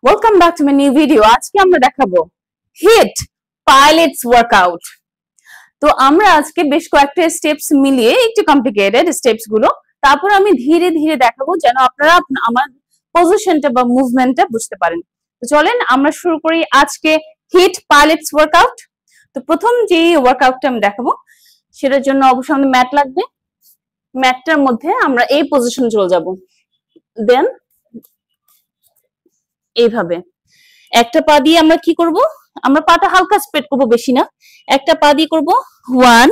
Welcome back to my new video. আজকে আমরা দেখাবো HIIT pilates workout. তো আমরা আজকে বেশ কয়েকটা স্টেপস মিলিয়ে একটু কমপ্লিকেটেড স্টেপস গুলো তারপর আমি ধীরে ধীরে দেখাবো যেন আপনারা আমার পজিশনটা বা মুভমেন্টটা বুঝতে পারেন। তো চলেন আমরা শুরু করি আজকে HIIT pilates workout। তো প্রথম যে ওয়ার্কআউটটা আমি দেখাবো সেটার জন্য অবশ্যই আমাদের ম্যাট লাগবে। ম্যাটটার মধ্যে আমরা এই পজিশনে চলে যাব। দেন এইভাবে একটা পা দিয়ে আমরা কি করব, আমরা পাটা হালকা স্প্রেড করব, বেশি না, একটা পা দিয়ে করব 1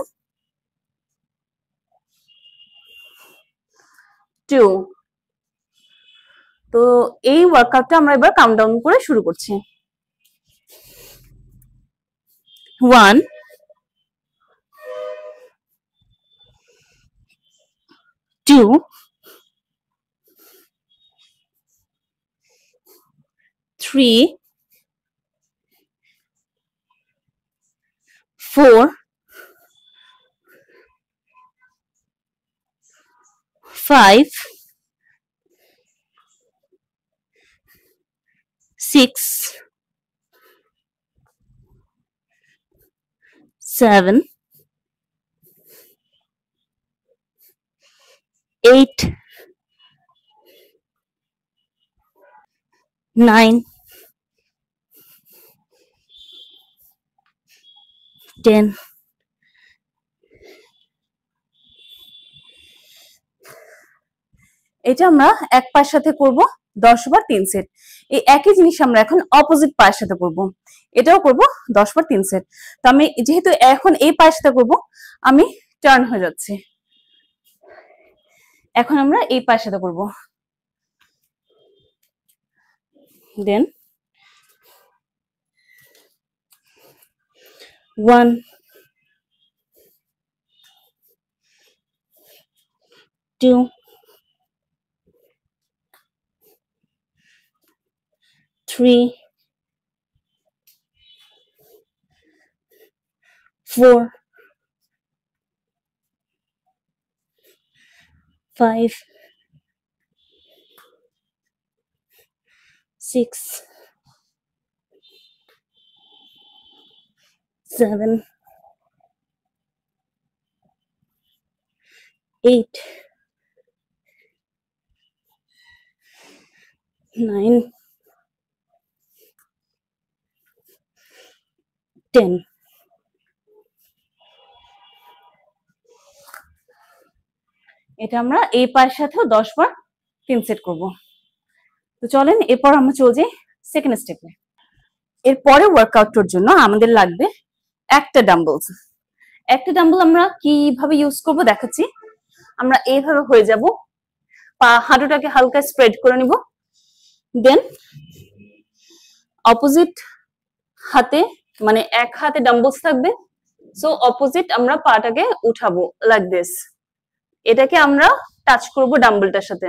2। তো এই ওয়ার্কআউটটা আমরা এবার কাউন্টডাউন করে শুরু করছি। 1 2 3 4 5 6 7 8 9 10 এটা আমরা এক পায়ের সাথে করব 10 বার 3 সেট। এই একই জিনিস আমরা এখন অপোজিট পায়ের সাথে করব, এটাও করব 10 বার 3 সেট। তো আমি যেহেতু এখন এই পায়ের সাথে করব আমি টার্ন হয়ে যাচ্ছি, এখন আমরা এই পায়ের সাথে করব। দেন 1 2 3 4 5 6 7 8 9 10। এটা আমরা এই পায়ের সাথেও 10 বার 3 সেট করব। তো চলেন এরপর আমরা চলে যাই সেকেন্ড স্টেপে। এর পরে ওয়ার্কআউটটার জন্য আমাদের লাগবে একটা ডাম্বলস। একটা ডাম্বল আমরা কিভাবে ইউজ করব দেখাচ্ছি। আমরা এইভাবে হয়ে যাব, পা হাঁটুটাকে হালকা স্প্রেড করে নিব। দেন অপোজিট হাতে মানে এক হাতে ডাম্বলস থাকবে, সো অপোজিট আমরা পাটাকে উঠাবো লাইক দিস। এটাকে আমরা টাচ করব ডাম্বলটার সাথে।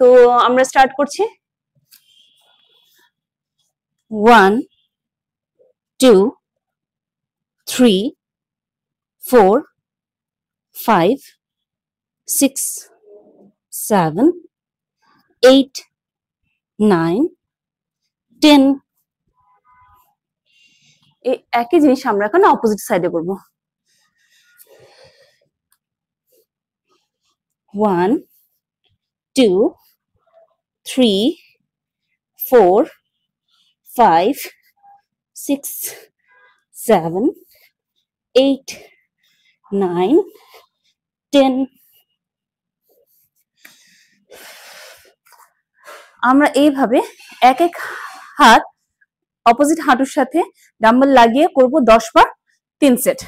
তো আমরা স্টার্ট করছি। 1 2 3 4 5 6 7 8 9 10। এই একই জিনিস আমরা এখন অপোজিট সাইডে করব। 1 2 3 4 5 6 7 8 9 10। আমরা এইভাবে এক এক হাত অপোজিট হাঁটুর সাথে ডাম্বল লাগিয়ে করব 10 বার 3 সেট।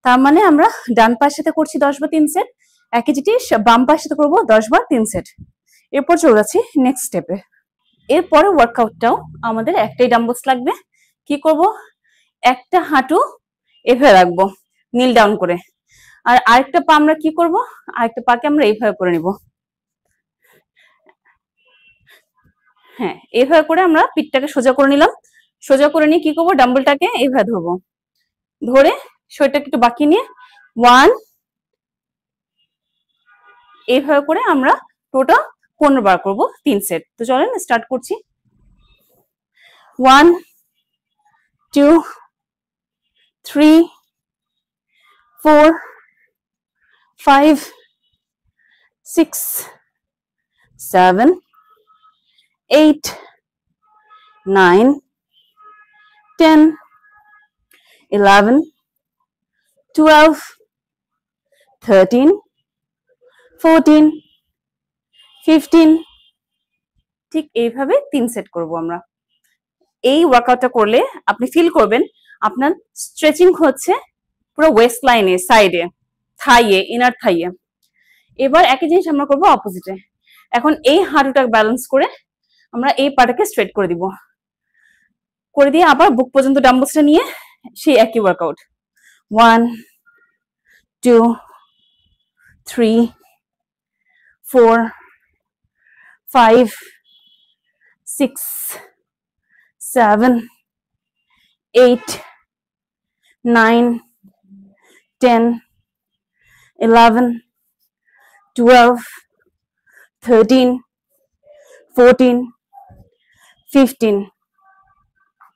তার মানে আমরা ডান পায়ের সাথে করছি 10 বার 3 সেট, একই জিনিস বাম পায়ের সাথে করব 10 বার 3 সেট। এরপর চলে যাচ্ছি নেক্সট স্টেপে। এরপরে ওয়ার্কআউটটাও আমাদের একটাই ডাম্বলস লাগবে। কি করব, একটা হাঁটু এভাবে রাখবো নীল ডাউন করে, আর আরেকটা পা আমরা কি করব, আরেকটা পাকে আমরা এইভাবে করে নিব। হ্যাঁ, এইভাবে করে আমরা পিঠটাকে সোজা করে নিলাম। সোজা করে নিয়ে কি করবো, ডাম্বলটাকে এইভাবে ধরবো, ধরে শরীরটাকে একটু বাঁকিয়ে নিয়ে 1 এইভাবে করে আমরা টোটাল 15 বার করব 3 সেট। তো চলেন স্টার্ট করছি। 1 2 3 4 5 6 7 8 9 10 11 12 13 14 15 ঠিক এইভাবে 3 সেট করব আমরা। এই ওয়ার্কআউটটা করলে আপনি ফিল করবেন আপনার স্ট্রেচিং হচ্ছে পুরো ওয়েস্ট লাইনে, সাইডে, থাইয়ে, ইনার থাইয়ে। এবার একই জিনিস আমরা করব অপোজিটে। এখন এই হাঁটুটা ব্যালেন্স করে আমরা এই পাটাকে স্ট্রেট করে দিব, করে দিয়ে আবার বুক পর্যন্ত ডাম্বলসটা নিয়ে সেই একই ওয়ার্কআউট। 1 2 3 4 5 6 7 8 9 10 11 12 13 14 15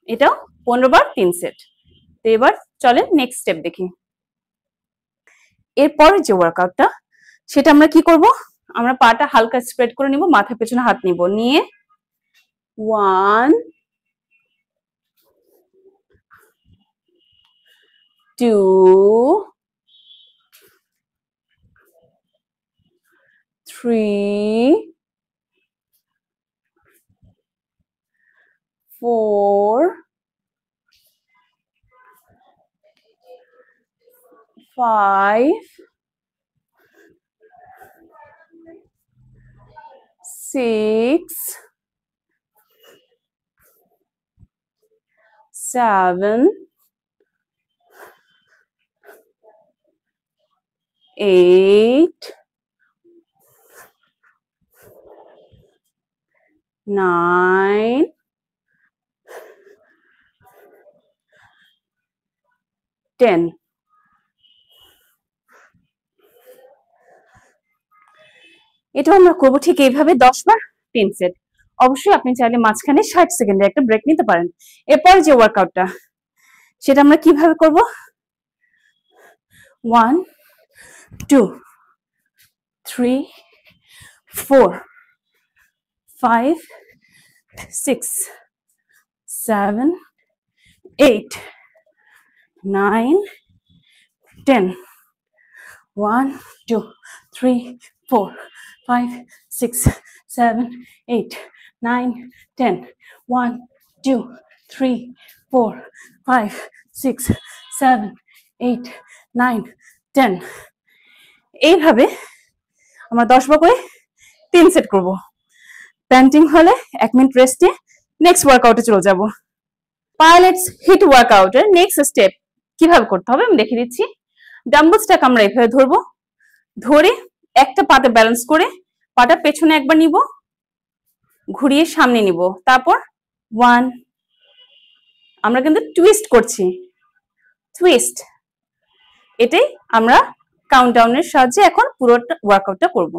এটাও 15 বার 3 সেট। তো এবার চলেন নেক্সট স্টেপ দেখি। এরপরে যে ওয়ার্কআউটটা সেটা আমরা কি করব, আমরা পাটা হালকা স্প্রেড করে নিব, মাথার পেছনে হাত নিব, নিয়ে 1 2 3 4 5 6 7 8 9 10 এটা আমরা করবো ঠিক এইভাবে 10 বার 3 সেট। অবশ্যই আপনি চাইলে মাঝখানে 60 সেকেন্ডের একটা ব্রেক নিতে পারেন। এরপর যে ওয়ার্কআউটটা সেটা আমরা কিভাবে করব, 1 2 3 4 5 6 7 8 9 10 1 2 3 4 5 6 7 8 9 10 1 2 3 4 5 6 7 8 9 10 এইভাবে আমরা 10 বার করে 3 সেট করব। প্যান্টিং হলে 1 মিনিট রেস্টে নেক্সট ওয়ার্কআউটে চলে যাব। পাইলেটস হিট ওয়ার্কআউটের নেক্সট স্টেপ কিভাবে করতে হবে আমি দেখিয়ে দিচ্ছি। ডাম্বলসটাকে আমরা এভাবে ধরবো, ধরে একটা পাতে ব্যালেন্স করে পাটা পেছনে একবার নিব, ঘুরিয়ে সামনে নিব, তারপর 1 আমরা কিন্তু টুইস্ট করছি, টুইস্ট। এটাই আমরা কাউন্টডাউনের সাহায্যে এখন পুরো ওয়ার্কআউটটা করব।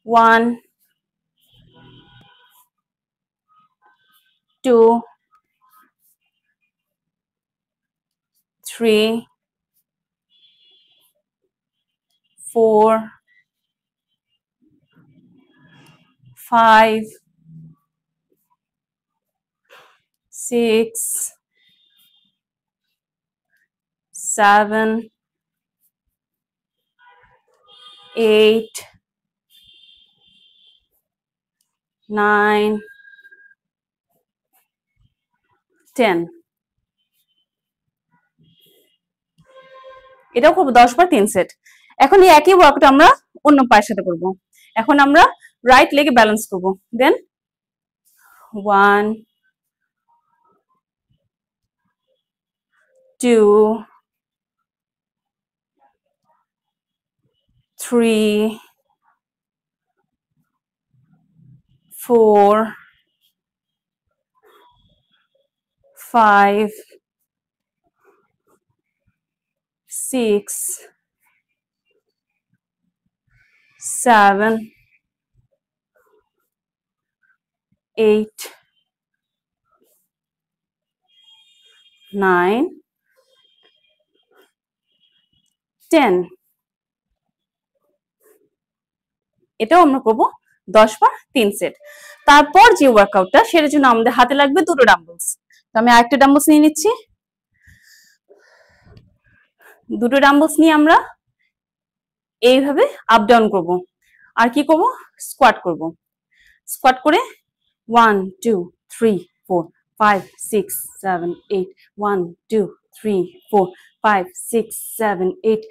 1 2 3 4 5 6 7 8 9 10 এটাও করবো 10 বার 3 সেট। এখন এই একই ওয়ার্কটা আমরা অন্য পায়ের সাথে করব। এখন আমরা রাইট লেগে ব্যালেন্স করব, দেন 1 2 3 4 5 6 7 8 9 10 এটাও আমরা করব 10 বার 3 সেট। তারপর যে ওয়ার্কআউটটা সেটার জন্য আমাদের হাতে লাগবে দুটো ডাম্বলস। তো আমি আরেকটা ডাম্বলস নিয়ে নিচ্ছি। দুটো ডাম্বলস নিয়ে আমরা এইভাবে আপ ডাউন করব। আর কি করব? স্কোয়াট করব। স্কোয়াট করে 1 2 3 4 5 6 7 8 1 2 3 4 5 6 7 8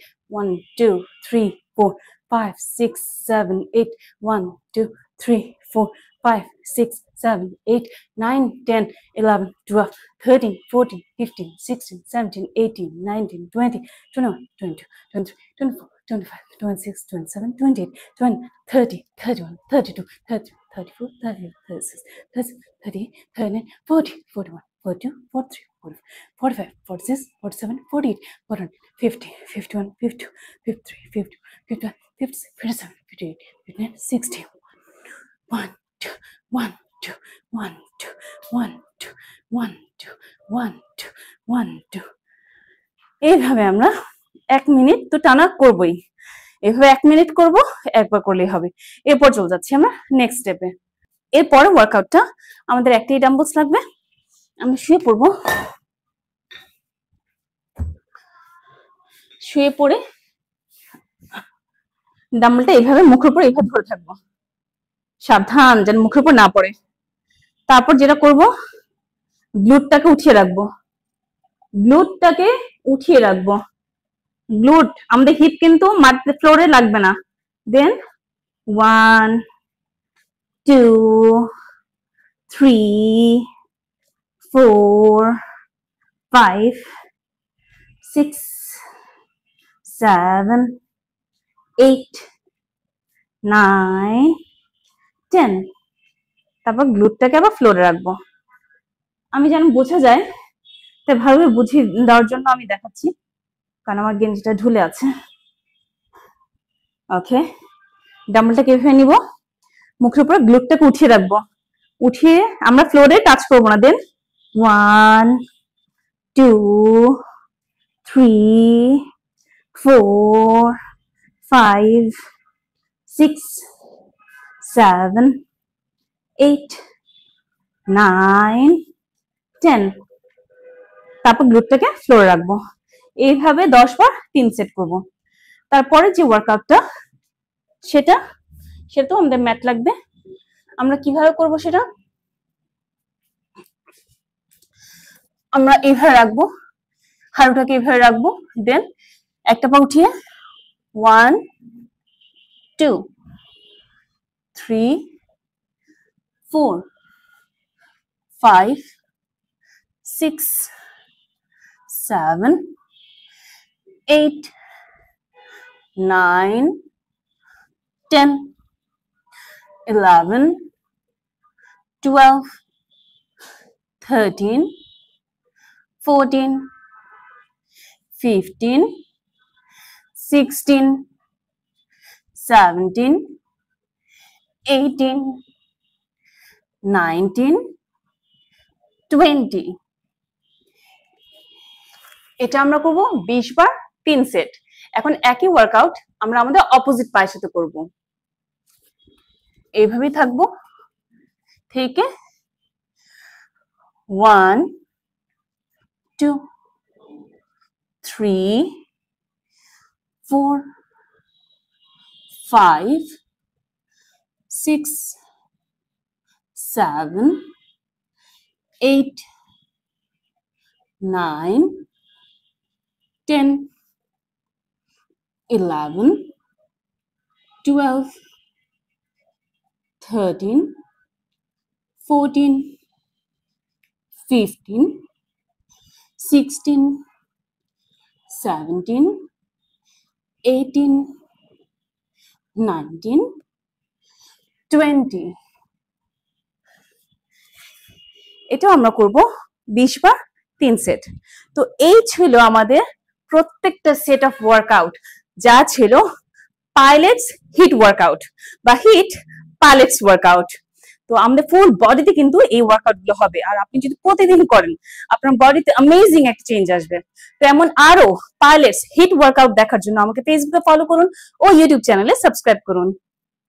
1 2 3 4 5 6 7 8 1 2 3 4 5 6 7 8 9 10 11 12 13 14 15 16 17 18 19 20 21 22 23 24 25 26 27 28 29 30 31 32 33 34 35 36 37 38 39 40 41 42 43 45 46 47 48 41 50 51 52 53 50 51 56 57 58 59 60 1 2 1 2 1 2 1 2 1 2 1 2 1 2 এইভাবে আমরা 1 মিনিট তো টানা করবই। এভাবে 1 মিনিট করব, একবার করলেই হবে। এরপর চলে যাচ্ছি আমরা নেক্সট স্টেপে। এরপরে ওয়ার্কআউটটা আমাদের একটাই ডাম্বলস লাগবে। আমি শুয়ে পড়ব। শুয়ে পড়ে ডাম্বলটা এইভাবে মুখের উপর এইভাবে ধরে থাকবো, সাবধান যেন মুখের উপর না পড়ে। তারপর যেটা করব, গ্লুটটাকে উঠিয়ে রাখবো। গ্লুটটাকে উঠিয়ে রাখবো। গ্লুট আমাদের হিপ কিন্তু মাটিতে ফ্লোরে লাগবে না। দেন 1 2 3 4 5 6 7 8 9 10। তারপর গ্লুটটাকে আবার ফ্লোরে রাখবো। আমি যেন বোঝা যায় তাই ভালোভাবে বুঝিয়ে দেওয়ার জন্য আমি দেখাচ্ছি, কারণ আমার গেঞ্জিটা ঝুলে আছে। ওকে, ডাম্বলটাকে এভাবে নিব, মুখের উপর গ্লুটটাকে উঠিয়ে রাখবো। উঠিয়ে আমরা ফ্লোরে টাচ করবো না। দেন 1 2 3 4 5 6 7 8 9 10। তারপর গ্লুটটাকে ফ্লোরে রাখবো। এইভাবে 10 বার 3 সেট করব। তারপরে যে ওয়ার্কআউটটা সেটাও আমাদের ম্যাট লাগবে। আমরা কিভাবে করব সেটা, আমরা এইভাবে রাখবো, হাঁটুটাকে এইভাবে রাখবো। দেন একটা পা উঠিয়ে 1 2 3 4 5 6 7 8 9 10 11 12 13 14 15 16 17 18 19 20। এটা আমরা করব 20 বার 3 সেট। এখন একই ওয়ার্কআউট আমরা আমাদের অপোজিট পায়ের সাথে করব। এইভাবেই থাকবো থেকে 1 2 3 4 5 6 7 8 9 10 11 12 13 14 15 16 17 18 19 20। এটাও আমরা করব 20 বার 3 সেট। তো এই ছিল আমাদের প্রত্যেকটা সেট অফ ওয়ার্কআউট, যা ছিল পাইলেটস হিট ওয়ার্কআউট বা হিট পাইলেটস ওয়ার্কআউট। তো আমাদের ফুল বডিতে কিন্তু এই ওয়ার্কআউট গুলো হবে, আর আপনি যদি প্রতিদিন করেন আপনার বডিতে অ্যামেজিং একটা চেঞ্জ আসবে। তো এমন আরো পাইলেটস হিট ওয়ার্কআউট দেখার জন্য আমাকে ফেসবুকে ফলো করুন ও ইউটিউব চ্যানেলে সাবস্ক্রাইব করুন।